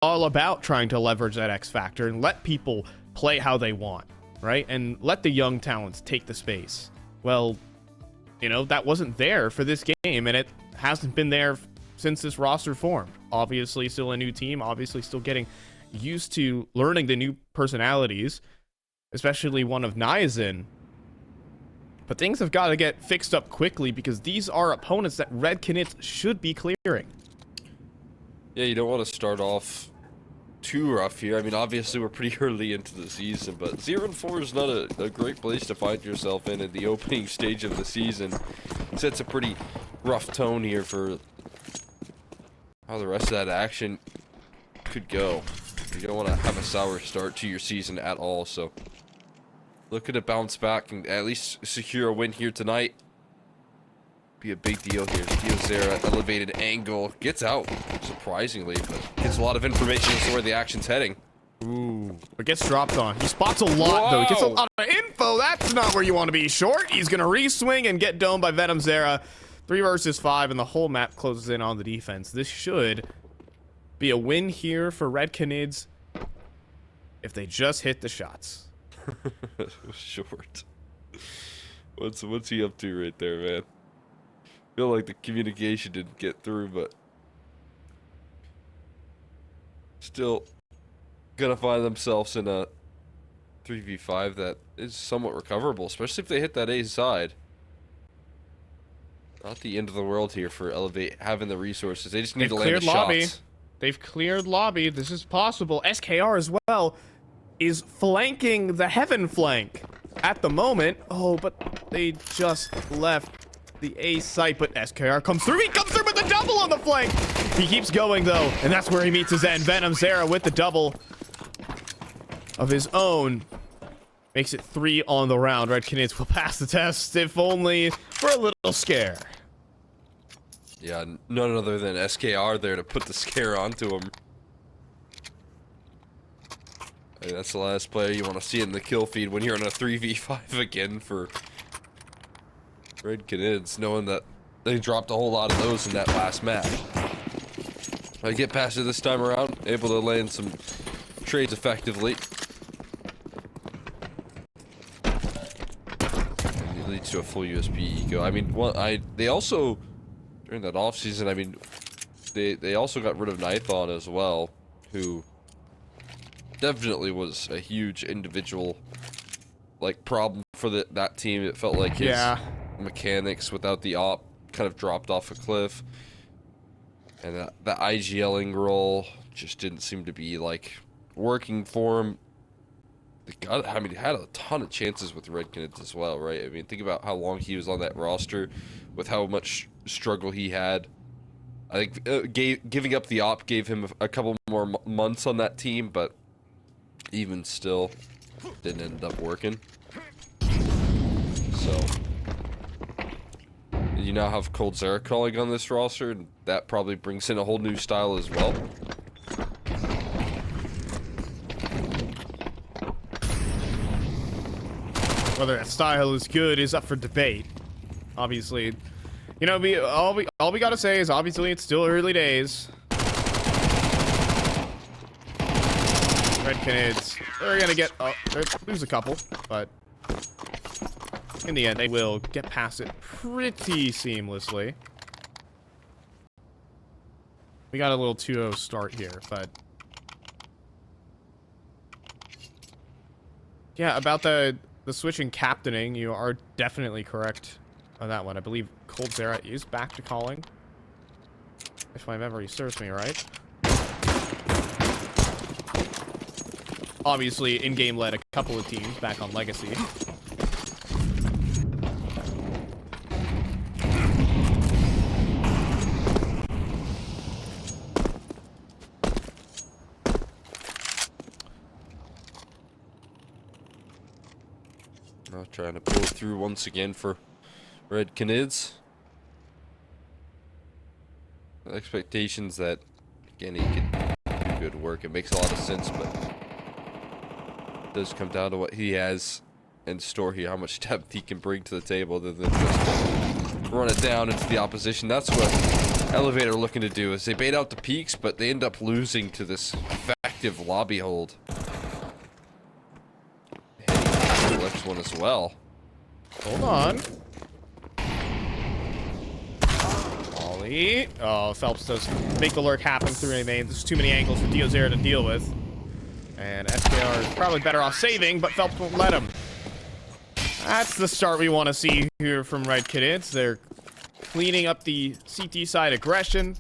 all about trying to leverage that X factor and let people play how they want, right? And let the young talents take the space. Well, you know, that wasn't there for this game, and it hasn't been there since this roster formed. Obviously, still a new team, obviously still getting used to learning the new personalities, especially one of Niazin. But things have got to get fixed up quickly because these are opponents that Red Canids should be clearing. Yeah, you don't want to start off too rough here. I mean, obviously we're pretty early into the season, but 0-4 is not a great place to find yourself in the opening stage of the season. It sets a pretty rough tone here for how the rest of that action could go. You don't want to have a sour start to your season at all, so looking to bounce back and at least secure a win here tonight. Be a big deal here. Zera, elevated angle, gets out, surprisingly, but gets a lot of information as to where the action's heading. Ooh, but gets dropped on. He spots a lot, though. He gets a lot of info. That's not where you want to be. Short, he's going to re-swing and get domed by Venom Zera. 3 versus 5, and the whole map closes in on the defense. This should be a win here for Red Canids if they just hit the shots. Short. What's he up to right there, man? Feel like the communication didn't get through, but still gonna find themselves in a 3v5 that is somewhat recoverable, especially if they hit that A side. Not the end of the world here for Elevate having the resources. They just need to land the shots. They've cleared lobby. This is possible. SKR as well is flanking the heaven flank at the moment. Oh, but they just left the A site, but SKR comes through. He comes through with the double on the flank. He keeps going, though, and that's where he meets his end. Venom Zera with the double of his own. Makes it 3 on the round. Red Canids will pass the test, if only for a little scare. Yeah, none other than SKR there to put the scare onto him. I mean, that's the last player you want to see in the kill feed when you're in a 3v5 again for Red Canids, knowing that they dropped a whole lot of those in that last match. I get past it this time around, able to land some trades effectively. And it leads to a full USP eco. I mean, they also, during that off season, I mean, they also got rid of Nithon as well, who definitely was a huge individual like problem for that team. It felt like his mechanics without the op kind of dropped off a cliff, and the IGLing role just didn't seem to be like working for him. I mean, he had a ton of chances with Red Canids as well, right? I mean, think about how long he was on that roster, with how much struggle he had. I think giving up the op gave him a couple more months on that team, but even still, didn't end up working. So you now have Cold Zera calling on this roster, and that probably brings in a whole new style as well. Whether that style is good is up for debate. Obviously, you know, all we gotta say is obviously it's still early days. Red Canids, they're gonna get lose a couple, but in the end they will get past it pretty seamlessly. We got a little 2-0 start here, but yeah, about the switch in captaining, you are definitely correct on that one. I believe Cold Zera is back to calling, if my memory serves me right. Obviously, in-game led a couple of teams back on Legacy. Trying to pull through once again for Red Canids. Expectations that, again, he can do good work. It makes a lot of sense, but it does come down to what he has in store here, how much depth he can bring to the table, other than just run it down into the opposition. That's what Elevator looking to do is they bait out the peaks, but they end up losing to this effective lobby hold. Hitting the next one as well. Hold on. Ollie. Oh, Phelps does make the lurk happen through a main. There's too many angles for Diozera to deal with. And SKR is probably better off saving, but Phelps won't let him. That's the start we want to see here from Red Canids. They're cleaning up the CT side aggression.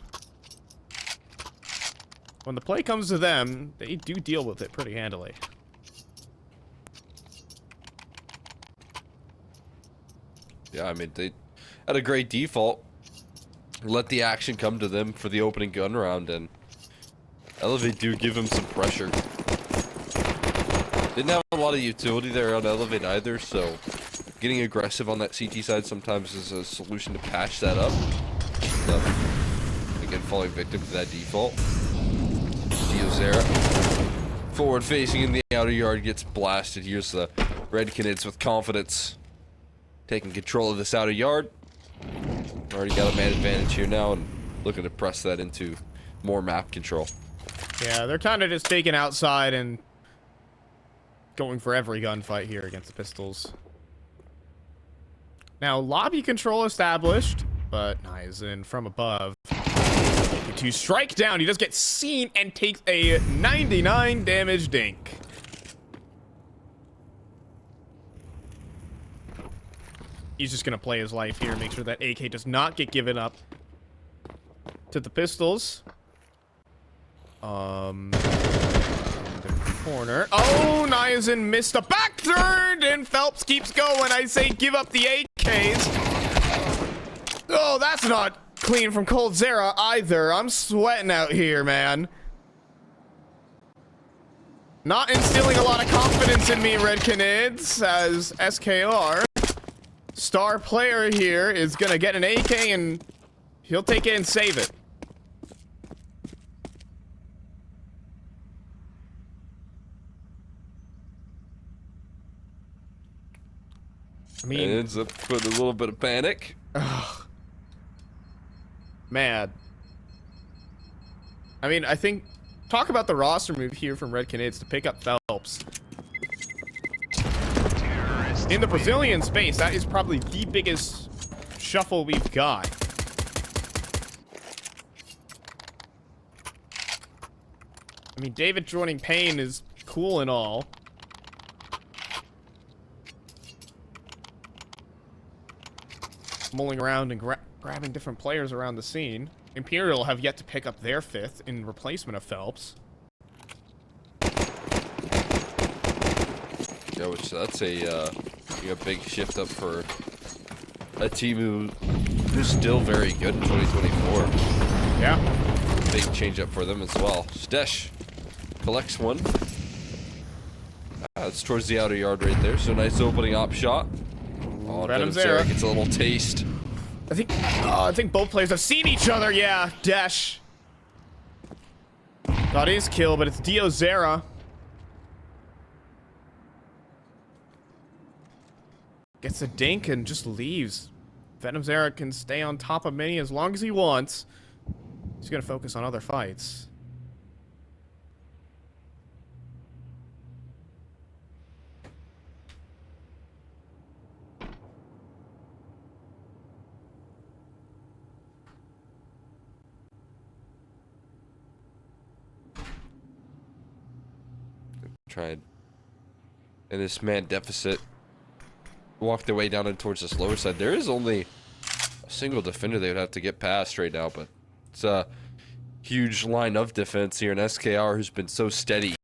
When the play comes to them, they do deal with it pretty handily. Yeah, I mean, they had a great default. Let the action come to them for the opening gun round, and Elevate do give him some pressure. Didn't have a lot of utility there on Elevate either, so getting aggressive on that CT side sometimes is a solution to patch that up. Again, falling victim to that default. Diozera, forward facing in the outer yard, gets blasted. Here's the Red Canids with confidence, taking control of this outer yard. Already got a man advantage here now, and looking to press that into more map control. Yeah, they're kind of just taking outside and going for every gunfight here against the Pistols. Now, lobby control established, but Nizen from above. To strike down, he does get seen and takes a 99 damage dink. He's just gonna play his life here, make sure that AK does not get given up to the Pistols. Corner. Oh, Nizen missed a back turn, and Phelps keeps going. I say give up the AKs. Oh, that's not clean from coldzera either. I'm sweating out here, man. Not instilling a lot of confidence in me, Red Canids, as SKR, star player here, is gonna get an AK and he'll take it and save it. I mean, it ends up putting a little bit of panic. Ugh. Man. I mean, I think, talk about the roster move here from Red Canids to pick up Phelps. In the Brazilian space, that is probably the biggest shuffle we've got. I mean, David joining Payne is cool and all. Mulling around and grabbing different players around the scene. Imperial have yet to pick up their 5th in replacement of Phelps. Yeah, which that's a big shift up for a team who's still very good in 2024. Yeah. Big change up for them as well. Stesh collects one. It's towards the outer yard right there, so nice opening op shot. Oh, Venomzera gets a little taste. I think both players have seen each other. Yeah, Desh got his kill, but it's Diozera. Gets a dink and just leaves. Venomzera can stay on top of Mini as long as he wants. He's gonna focus on other fights. Tried. And this man deficit walked their way down and towards this lower side. There is only a single defender they would have to get past right now, but it's a huge line of defense here in SKR who's been so steady.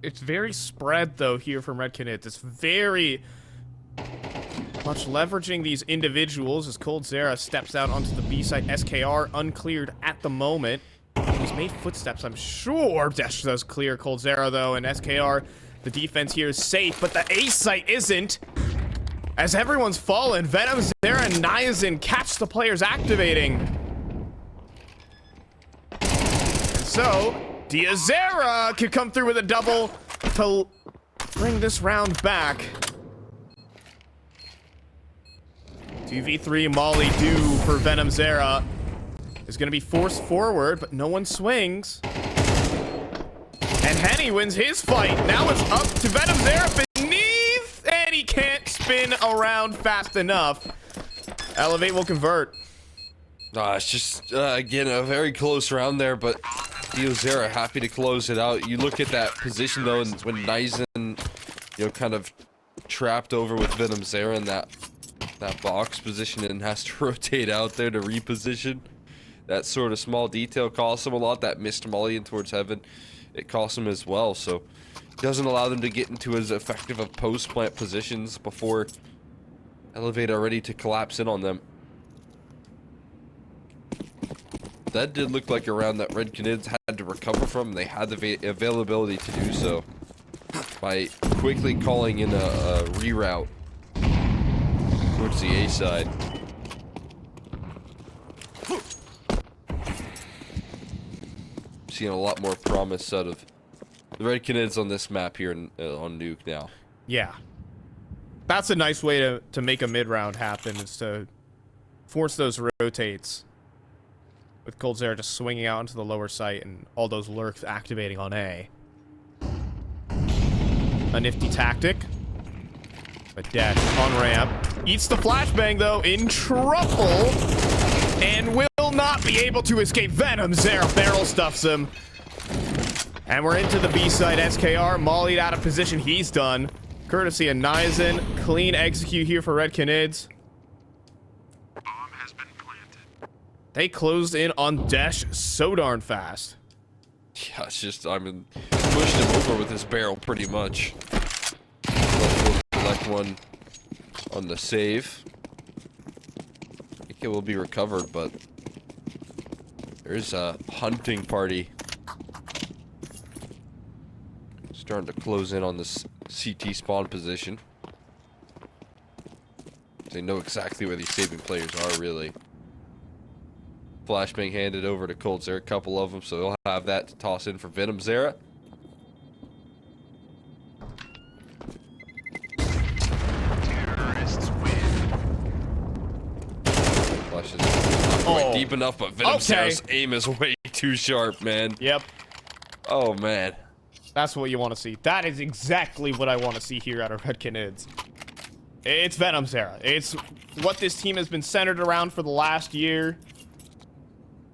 It's very spread though here from Red Canids. It's very much leveraging these individuals as coldzera steps out onto the B site. SKR uncleared at the moment. He's made footsteps, I'm sure. Desh does clear coldzera though, and SKR, the defense here is safe, but the A site isn't. As everyone's fallen, Venomzera and Niacin catch the players activating. And so, Diozera could come through with a double to bring this round back. 2v3 Molly do for Venom Zera. Is going to be forced forward, but no one swings. And Henny wins his fight. Now it's up to Venom Zera beneath, and he can't spin around fast enough. Elevate will convert. It's just, again, a very close round there, but Zera happy to close it out. You look at that position, though, and when Nizen, you know, kind of trapped over with Venom Zera in that box position and has to rotate out there to reposition. That sort of small detail costs him a lot. That missed Molly in towards heaven, it costs him as well. So it doesn't allow them to get into as effective of post-plant positions before Elevate are ready to collapse in on them. That did look like a round that Red Canids had to recover from. They had the availability to do so by quickly calling in a reroute towards the A side. Seeing a lot more promise out of the Red Canids on this map here on Nuke now. Yeah. That's a nice way to make a mid-round happen, is to force those rotates. With coldzera just swinging out into the lower site and all those lurks activating on A. A nifty tactic. A dash on ramp. Eats the flashbang, though. In trouble. And will not be able to escape. Venom Zera barrel stuffs him. And we're into the B side. SKR mollied out of position. He's done. Courtesy of Nizen. Clean execute here for Red Canids. Bomb has been planted. They closed in on Desh so darn fast. Yeah, it's just, I mean, pushed him over with his barrel pretty much. We'll collect one on the save. I think it will be recovered, but there's a hunting party starting to close in on this CT spawn position. They know exactly where these saving players are, really. Flashbang handed over to coldzera, a couple of them, so they'll have that to toss in for Venom Zera. Terrorists win. Flash is not quite deep enough, but Venom Okay. Zera's aim is way too sharp, man. Yep. Oh, man. That's what you want to see. That is exactly what I want to see here out of Red Canids. It's Venom Zera. It's what this team has been centered around for the last year.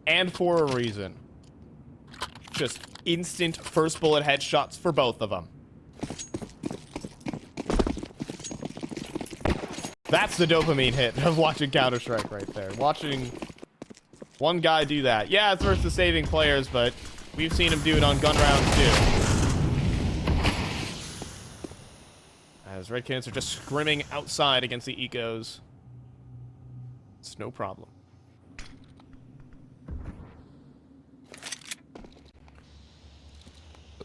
And for a reason. Just instant first bullet headshots for both of them. That's the dopamine hit of watching Counter-Strike right there. Watching one guy do that. Yeah, it's versus saving players, but we've seen him do it on gun rounds too. As Red Canids are just scrimming outside against the ecos. It's no problem.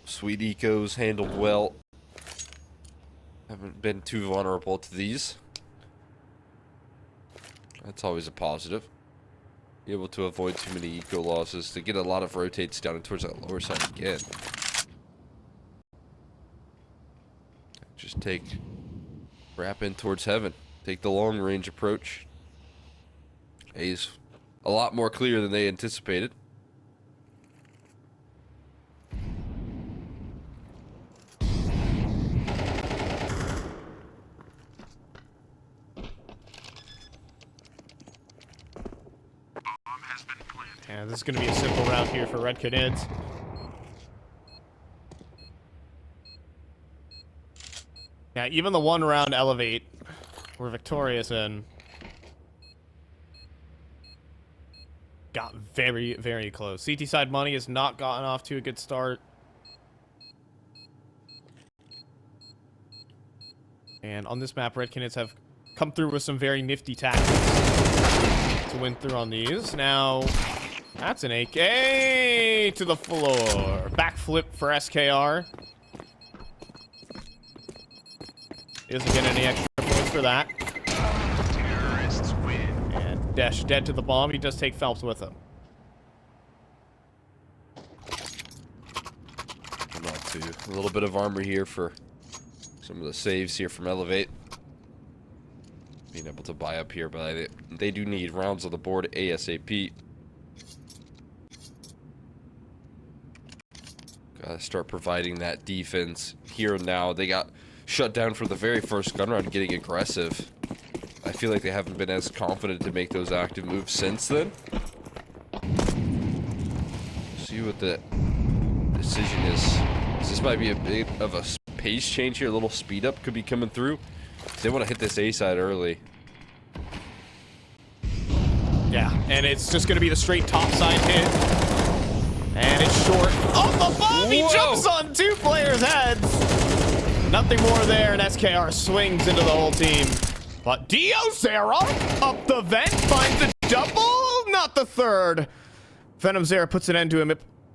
Sweet ecos handled well. Haven't been too vulnerable to these. That's always a positive. Be able to avoid too many eco losses to get a lot of rotates down and towards that lower side again. Just wrap in towards heaven. Take the long range approach. A's a lot more clear than they anticipated. Bomb has been planted. Yeah, this is going to be a simple round here for Red Canids. Yeah, even the one round elevate we're victorious in got very, very close. CT side money has not gotten off to a good start. And on this map, Red Canids have come through with some very nifty tactics to win through on these. Now, that's an AK to the floor. Backflip for SKR. Isn't getting any extra points for that. Terrorists win. And Desh dead to the bomb. He does take Phelps with him. Not too. A little bit of armor here for some of the saves here from Elevate. being able to buy up here, but they do need rounds on the board ASAP. Gotta start providing that defense here and now. They got shut down for the very first gun round, getting aggressive. I feel like they haven't been as confident to make those active moves since then. See what the decision is. This might be a bit of a pace change here. A little speed up could be coming through. They want to hit this A side early. Yeah, and it's just going to be the straight top side hit. And it's short. Oh, the bomb! He jumps on 2 players' heads. Nothing more there, and SKR swings into the whole team. But Diozera up the vent, finds a double, not the third. Venom Zera puts an end to him.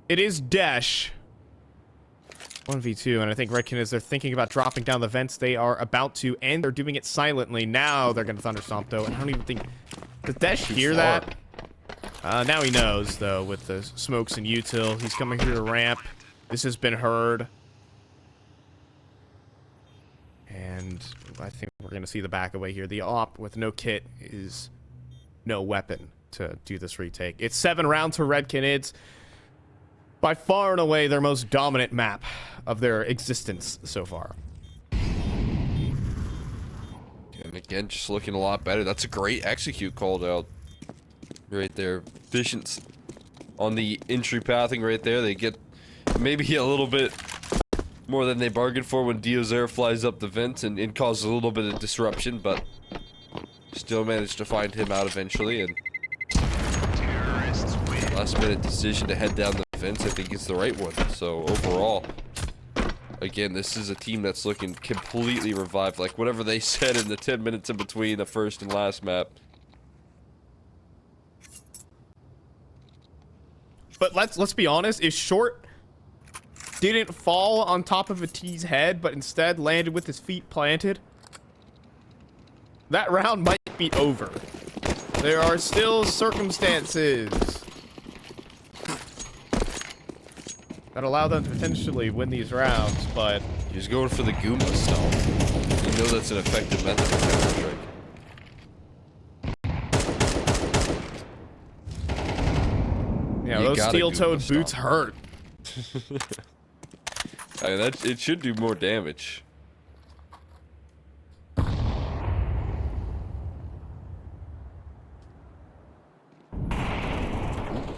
It is Desh. 1v2, and I think Red Canids, they're thinking about dropping down the vents. They are about to, and they're doing it silently. Now they're going to Thunderstomp, though, and I don't even think... Did Desh hear that? Now he knows, though, with the smokes and util. He's coming through the ramp. This has been heard. And I think we're going to see the back away here. The op with no kit is no weapon to do this retake. It's 7 rounds for Red Canids. By far and away their most dominant map of their existence so far. And again, just looking a lot better. That's a great execute called out right there. Efficient on the entry pathing right there. They get maybe a little bit more than they bargained for when Diozera flies up the vent and causes a little bit of disruption, but still managed to find him out eventually. And last minute decision to head down the vents, I think, is the right one. So overall, again, this is a team that's looking completely revived, like whatever they said in the 10 minutes in between the first and last map. But let's be honest, if Short didn't fall on top of a T's head, but instead landed with his feet planted, that round might be over. There are still circumstances that allow them to potentially win these rounds, but... He's going for the Goomba stomp. You know that's an effective method of Counter-Strike. Yeah, those steel-toed boots hurt. I mean, it should do more damage.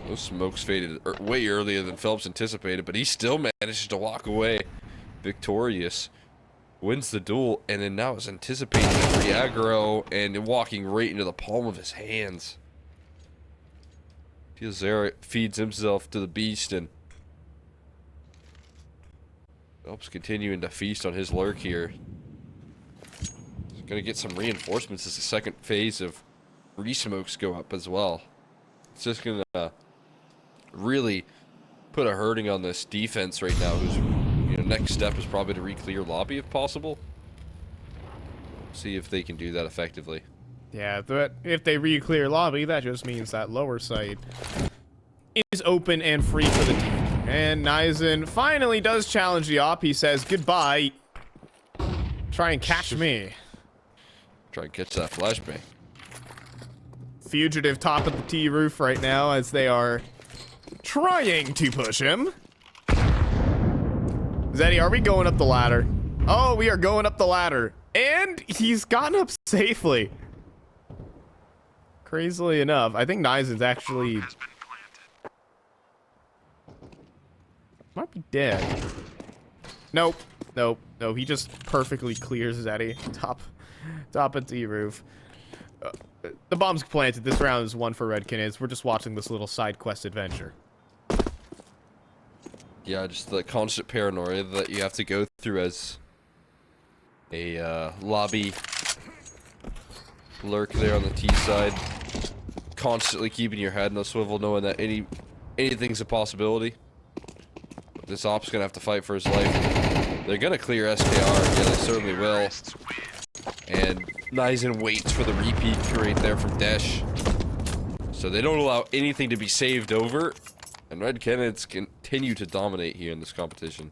Those smokes faded way earlier than Phelps anticipated, but he still manages to walk away victorious. Wins the duel, and then now is anticipating the aggro and walking right into the palm of his hands. Diozera feeds himself to the beast, and Phelps continuing to feast on his lurk here. He's gonna get some reinforcements as the second phase of re-smokes go up as well. It's just gonna really put a hurting on this defense right now, whose next step is probably to re-clear lobby if possible. See if they can do that effectively. Yeah, but if they re-clear lobby, that just means that lower site is open and free for the team. And Nizen finally does challenge the op. He says, goodbye. Try and catch me. Try and catch that flashbang. Fugitive top of the T roof right now as they are trying to push him. Zeddy, are we going up the ladder? Oh, we are going up the ladder. And he's gotten up safely. Crazily enough, I think Nizen's actually... might be dead. Nope. Nope. No, he just perfectly clears Zeddy. Top of T roof. The bomb's planted. This round is one for Red Canids. We're just watching this little side quest adventure. Yeah, just the constant paranoia that you have to go through as a lobby lurk there on the T side. Constantly keeping your head in a swivel, knowing that anything's a possibility. This op's gonna have to fight for his life. They're gonna clear SKR. Yeah, they certainly will. And Nizen waits for the repeat right there from Desh. So they don't allow anything to be saved over. And Red Canids continue to dominate here in this competition.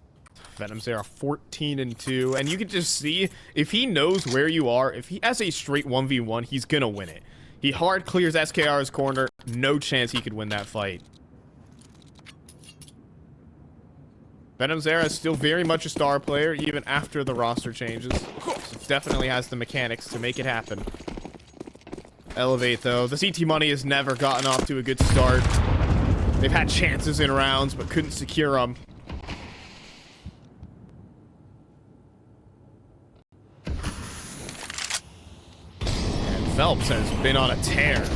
Venom's there are 14-2, and you can just see if he knows where you are, if he has a straight 1v1, he's gonna win it. He hard clears SKR's corner, no chance he could win that fight. Venom Zera is still very much a star player, even after the roster changes. So definitely has the mechanics to make it happen. Elevate, though. The CT Money has never gotten off to a good start. They've had chances in rounds, but couldn't secure them. And Phelps has been on a tear.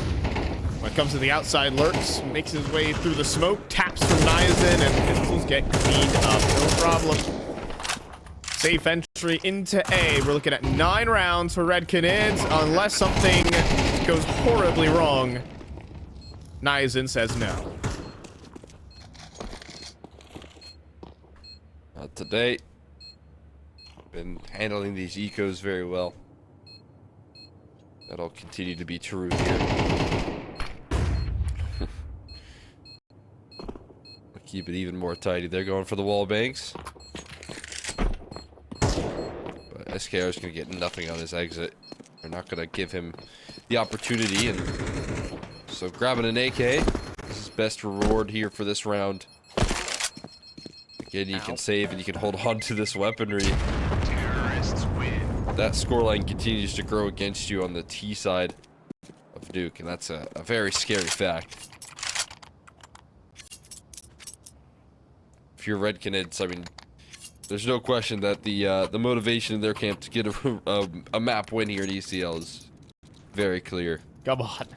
When it comes to the outside lurks, makes his way through the smoke, taps from Niacin, and pistols get cleaned up. No problem. Safe entry into A. We're looking at 9 rounds for Red Canids, unless something goes horribly wrong. Niacin says no. Not today. Been handling these ecos very well. That'll continue to be true here. Keep it even more tidy. They're going for the wall banks. But SKR is going to get nothing on his exit. They're not going to give him the opportunity. And so grabbing an AK is his best reward here for this round. Again, you can save and you can hold on to this weaponry. Terrorists win. That scoreline continues to grow against you on the T side of Nuke. And that's a very scary fact. If you're Red Canids, I mean, there's no question that the motivation in their camp to get a map win here in ECL is very clear. Come on.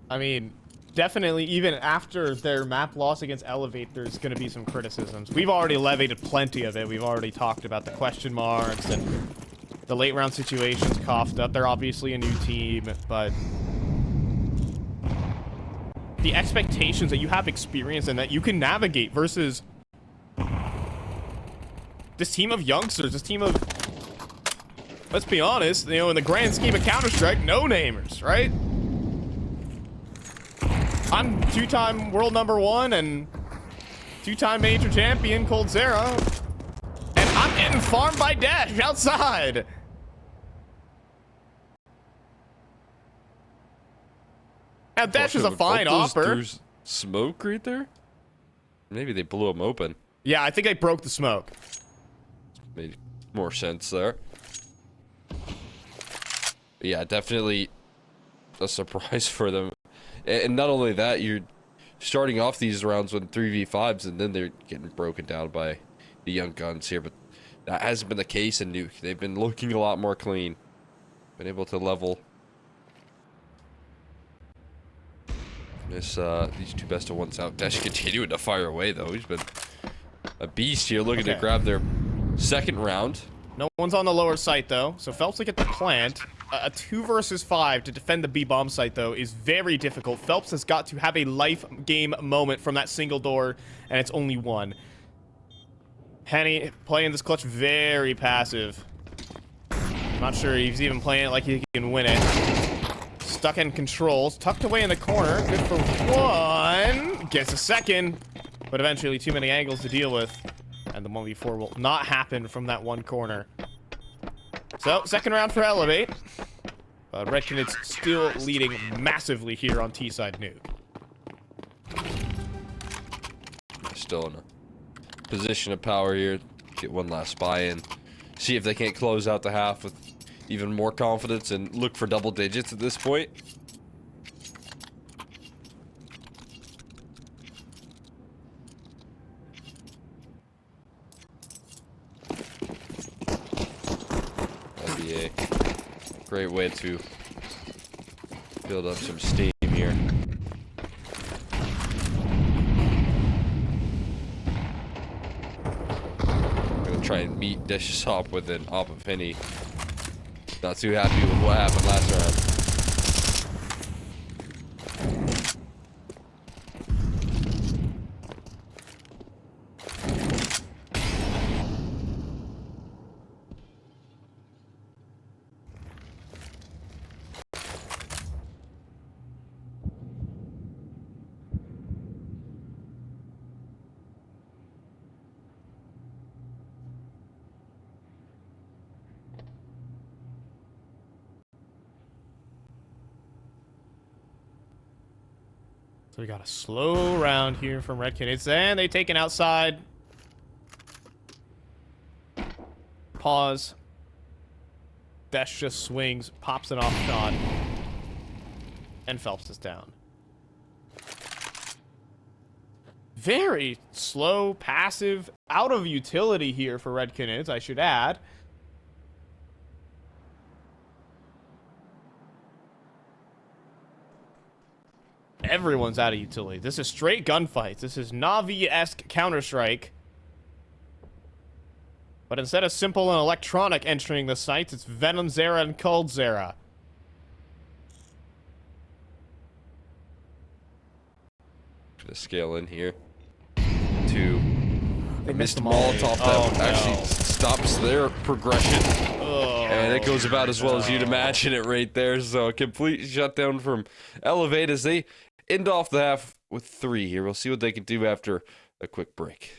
I mean, definitely, even after their map loss against Elevate, there's going to be some criticisms. We've already leviated plenty of it. We've already talked about the question marks and the late round situations coughed up. They're obviously a new team, but the expectations that you have experience and that you can navigate versus this team of youngsters, this team of, let's be honest, you know, in the grand scheme of Counter-Strike, no-namers, right? I'm 2-time world #1 and 2-time major champion, Cold Zera, and I'm getting farmed by Dash outside. Now, Dash is a fine offer. Smoke right there? Maybe they blew him open. Yeah, I think I broke the smoke. Made more sense there. But yeah, definitely a surprise for them. And not only that, you're starting off these rounds with 3v5s, and then they're getting broken down by the young guns here. But that hasn't been the case in Nuke. They've been looking a lot more clean. Been able to level this these two best of ones out. Dash continuing to fire away though. He's been a beast here, looking to grab their second round. No one's on the lower site though, so Phelps will get the plant. A 2 versus 5 to defend the B bomb site though is very difficult. Phelps has got to have a life game moment from that single door, and it's only one. Henny playing this clutch very passive. Not sure he's even playing it like he can win it. Stuck in controls, tucked away in the corner. Good for 1. Gets a second, but eventually too many angles to deal with. And the 1v4 will not happen from that one corner. So, second round for Elevate. Red Canids still leading massively here on T-side Nuke. Still in a position of power here. Get one last buy-in. See if they can't close out the half with even more confidence and look for double digits at this point. That'd be a great way to build up some steam here. I'm gonna try and meet Deshop with an op of Penny. Not too happy with what happened last round. So we got a slow round here from Red Canids, and they take it outside. Pause. Desh just swings, pops an off shot, and Phelps is down. Very slow, passive, out of utility here for Red Canids, I should add. Everyone's out of utility. This is straight gunfights. This is Navi-esque Counter-Strike. But instead of simple and electronic entering the sites, it's Venom Zera and Cold Zera. Gonna scale in here. Two. They Missed them all. Molotov that actually stops their progression. And it goes about as well as you'd imagine it right there. So a complete shutdown from Elevate as they end off the half with 3 here. We'll see what they can do after a quick break.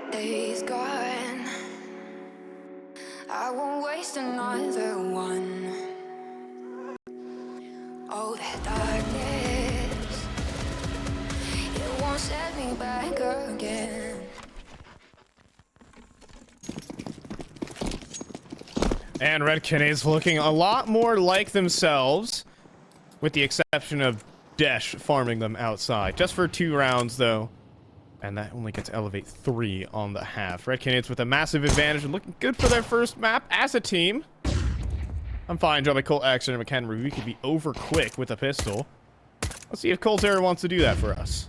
Days gone, I won't waste another one. Oh, that darkness, it won't set me back again. And Red Canids looking a lot more like themselves, with the exception of Desh farming them outside. Just for 2 rounds, though. And that only gets Elevate 3 on the half. Red Canids with a massive advantage and looking good for their first map as a team. I'm fine, dropping Colt X and McHenry. We could be over quick with a pistol. Let's see if Colt Terror wants to do that for us.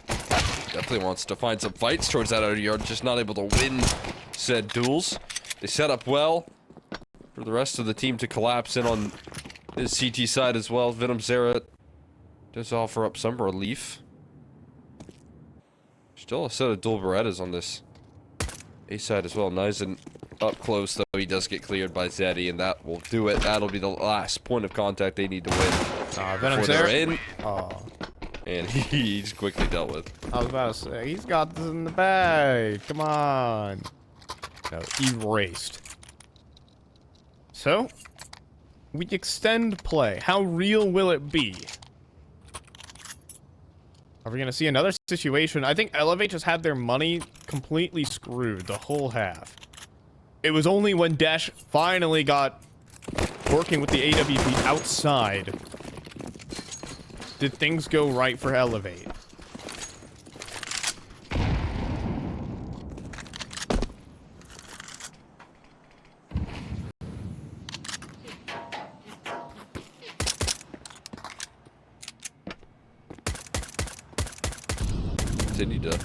Definitely wants to find some fights towards that outer yard, just not able to win said duels. They set up well for the rest of the team to collapse in on His CT side as well. Venom Zera does offer up some relief. Still a set of dual Berettas on this A side as well. Nizen up close, though. He does get cleared by Zeddy, and that will do it. That'll be the last point of contact they need to win. Venom before they're Zera. in. Oh. And he's quickly dealt with. I was about to say, he's got this in the bag. Come on. No, erased. So, we extend play. How real will it be? Are we going to see another situation? I think Elevate just had their money completely screwed the whole half. It was only when Dash finally got working with the AWP outside did things go right for Elevate. Continue to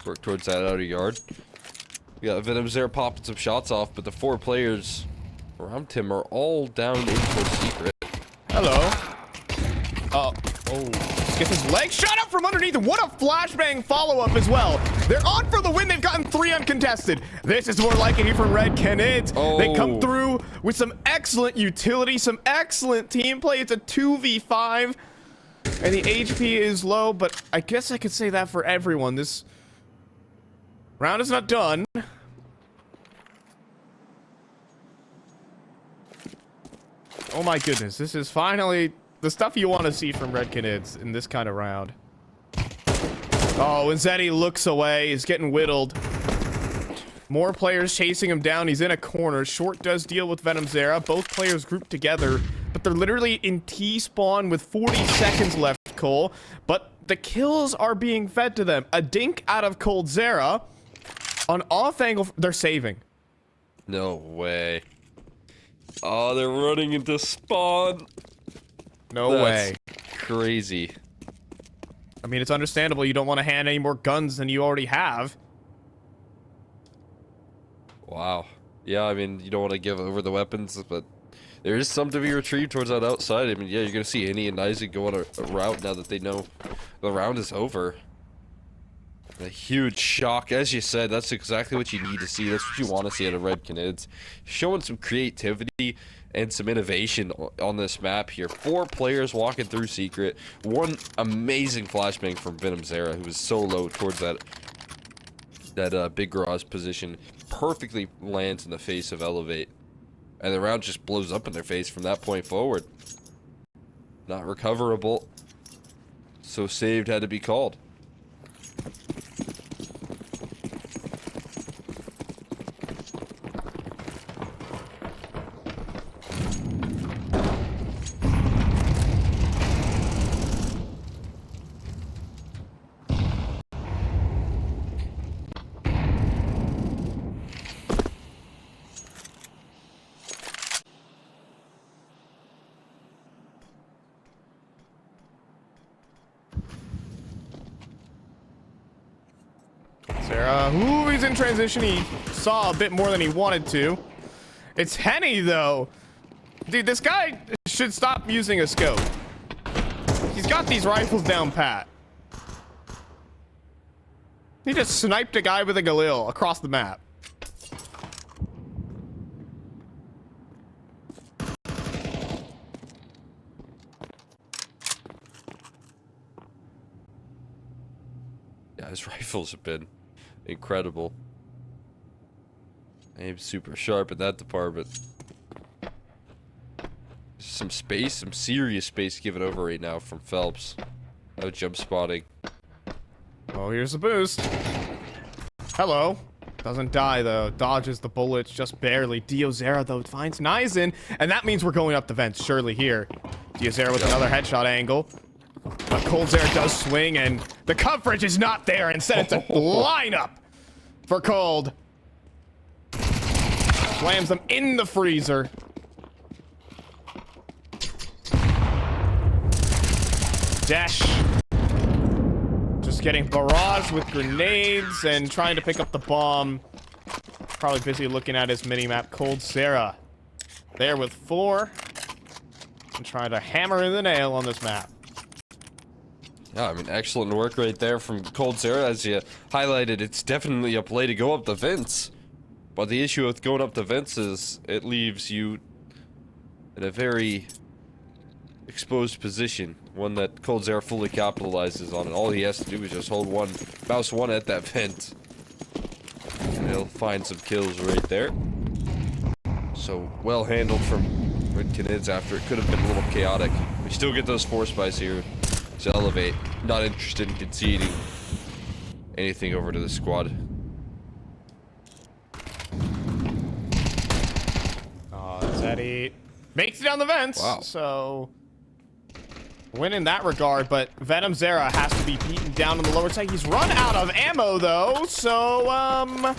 work towards that outer yard. We got Venom Zera popping some shots off, but the 4 players around him are all down in towards secret. Hello. Oh. Gets his leg shot up from underneath. What a flashbang follow-up as well. They're on for the win. They've gotten 3 uncontested. This is more like it here from Red Canids. They come through with some excellent utility, some excellent team play. It's a 2v5. And the HP is low, but I guess I could say that for everyone. This round is not done. Oh my goodness, this is finally the stuff you want to see from Red Canids in this kind of round. Oh, when Zeddy looks away, he's getting whittled. More players chasing him down. He's in a corner. Short does deal with Venom Zera. Both players grouped together, but they're literally in T-spawn with 40 seconds left, Cole. But the kills are being fed to them. A dink out of Cold Zera. On off angle, they're saving. No way. Oh, they're running into spawn. No way. Crazy. I mean, it's understandable. You don't want to hand any more guns than you already have. Wow. Yeah, I mean, you don't want to give over the weapons, but there is some to be retrieved towards that outside. I mean, yeah, you're going to see Annie and Nizy go on a route now that they know the round is over. A huge shock. As you said, that's exactly what you need to see. That's what you want to see out of Red Canids. Showing some creativity and some innovation on this map here. 4 players walking through secret. 1 amazing flashbang from Venom Zera, who was so low towards that big garage position. Perfectly lands in the face of Elevate. And the round just blows up in their face from that point forward. Not recoverable. So saved had to be called. Zera, ooh, he's in transition. He saw a bit more than he wanted to. It's Henny, though. Dude, this guy should stop using a scope. He's got these rifles down pat. He just sniped a guy with a Galil across the map. Yeah, his rifles have been incredible. Aim's super sharp in that department. Some space, some serious space given over right now from Phelps. No jump spotting. Oh, here's the boost. Hello. Doesn't die, though. Dodges the bullets just barely. Zera, though, finds Nizen, and that means we're going up the vents, surely here. Zera with another headshot angle. But Cold Zera does swing, and the coverage is not there. Instead, it's a lineup for Cold. Slams them in the freezer. Dash. Just getting barraged with grenades and trying to pick up the bomb. Probably busy looking at his minimap. Cold Zera there with 4. and try to hammer in the nail on this map. Yeah, I mean, excellent work right there from coldzera. As you highlighted, it's definitely a play to go up the vents. But the issue with going up the vents is it leaves you in a very exposed position, one that coldzera fully capitalizes on. And all he has to do is just hold one, mouse one at that vent, and he'll find some kills right there. So well handled from Canids after it could have been a little chaotic. We still get those force buys here to elevate. Not interested in conceding anything over to the squad. Oh, Zeddy makes it down the vents. Wow. So win in that regard, but Venom Zera has to be beaten down on the lower side. He's run out of ammo though, so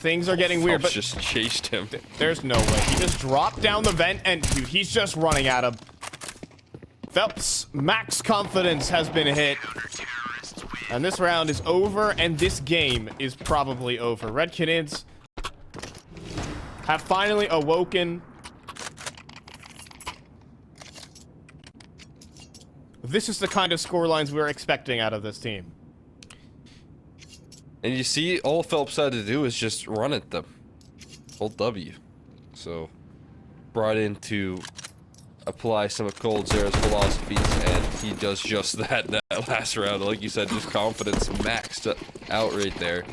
things are getting weird. But just chased him. There's no way. He just dropped down the vent and dude, he's just running out of Phelps. Max confidence has been hit. And this round is over, and this game is probably over. Red Canids have finally awoken. This is the kind of scorelines we're expecting out of this team. And you see, all Phelps had to do is just run at them. Hold W. So, brought in to apply some of coldzera's philosophies, and he does just that in that last round. Like you said, just confidence maxed out right there.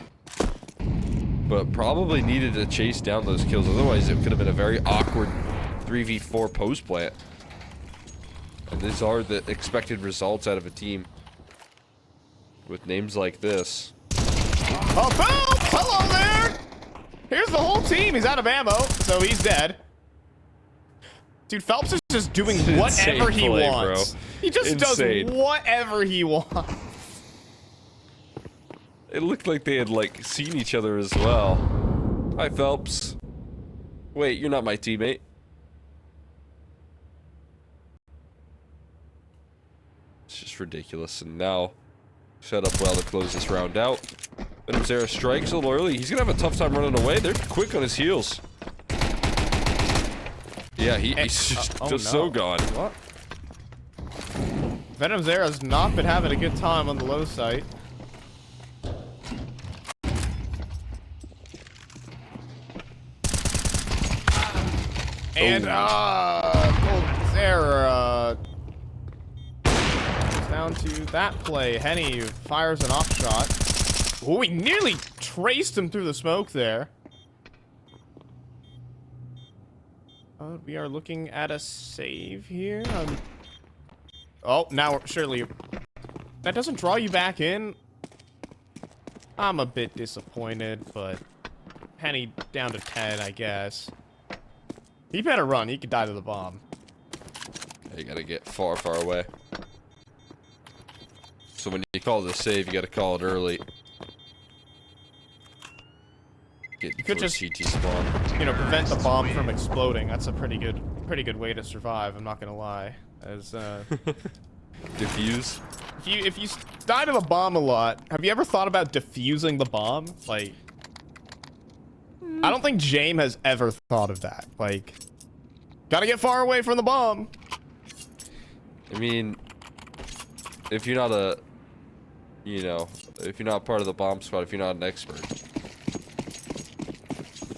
But probably needed to chase down those kills, otherwise it could have been a very awkward 3v4 post plant. And these are the expected results out of a team with names like this. Oh, boom! Hello there! Here's the whole team. He's out of ammo, so he's dead. Dude, Phelps is just doing whatever he wants. Bro. He just does whatever he wants. It looked like they had, like, seen each other as well. Hi, Phelps. Wait, you're not my teammate. It's just ridiculous. And now, set up well to close this round out. Venom Zera strikes a little early. He's gonna have a tough time running away. They're quick on his heels. Yeah, he's just so gone. What? Venom Zera's not been having a good time on the low site. And, Zera down to that play. Henny fires an off shot. Oh, he nearly traced him through the smoke there. We are looking at a save here. Oh, now surely that doesn't draw you back in. I'm a bit disappointed, but Henny down to 10, I guess. He better run. He could die to the bomb. You gotta get far, far away. So when you call the save, you gotta call it early. You could just, you know, prevent the bomb from exploding. That's a pretty good way to survive. I'm not gonna lie. As diffuse. If you die to the bomb a lot, have you ever thought about defusing the bomb? Like, I don't think James has ever thought of that. Like, gotta get far away from the bomb. I mean, if you're not a, you know, if you're not part of the bomb squad, if you're not an expert.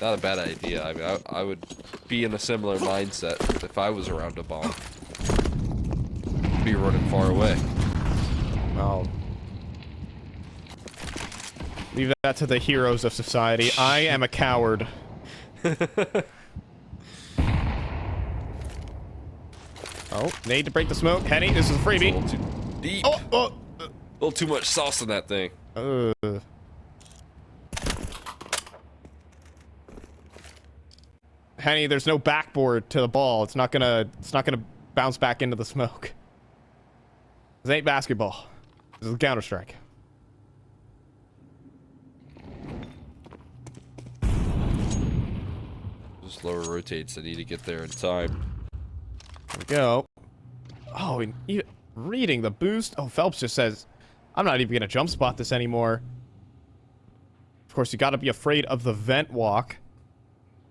Not a bad idea. I mean, I would be in a similar mindset if I was around a bomb. Be running far away. Well, leave that to the heroes of society. I am a coward. Oh, need to break the smoke. Henny, this is a freebie. A little too deep. Oh. A little too much sauce in that thing. Henny, there's no backboard to the ball. It's not gonna bounce back into the smoke. This ain't basketball. This is Counter-Strike. Just lower rotates. I need to get there in time. There we go. Oh, reading the boost. Oh, Phelps just says, I'm not even gonna jump spot this anymore. Of course, you gotta be afraid of the vent walk.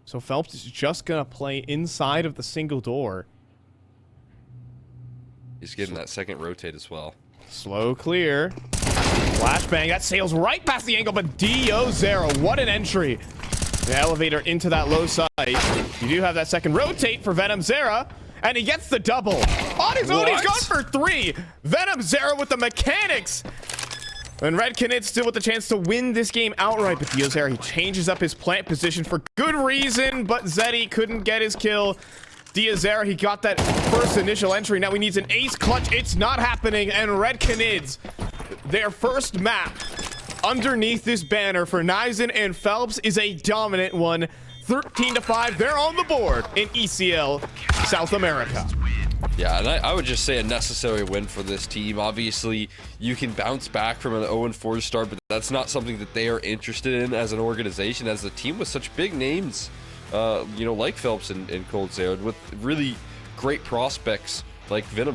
So Phelps is just gonna play inside of the single door. He's getting that second rotate as well. Slow clear. Flashbang. That sails right past the angle, but Dio0. What an entry. The elevator into that low side. You do have that second rotate for Venom Zera. And he gets the double. On his own, he's gone for 3. Venom Zera with the mechanics. And Red Canids still with the chance to win this game outright. But Dio0, he changes up his plant position for good reason. But Zeddy couldn't get his kill. Dio0, he got that first initial entry. Now he needs an ace clutch. It's not happening. And Red Canids, their first map underneath this banner for Nizen and Phelps is a dominant one. 13-5. They're on the board in ECL South America. Yeah, and I would just say a necessary win for this team. Obviously, you can bounce back from an 0-4 start, but that's not something that they are interested in as an organization, as a team with such big names, you know, like Phelps and Cold Zera, with really great prospects like Venom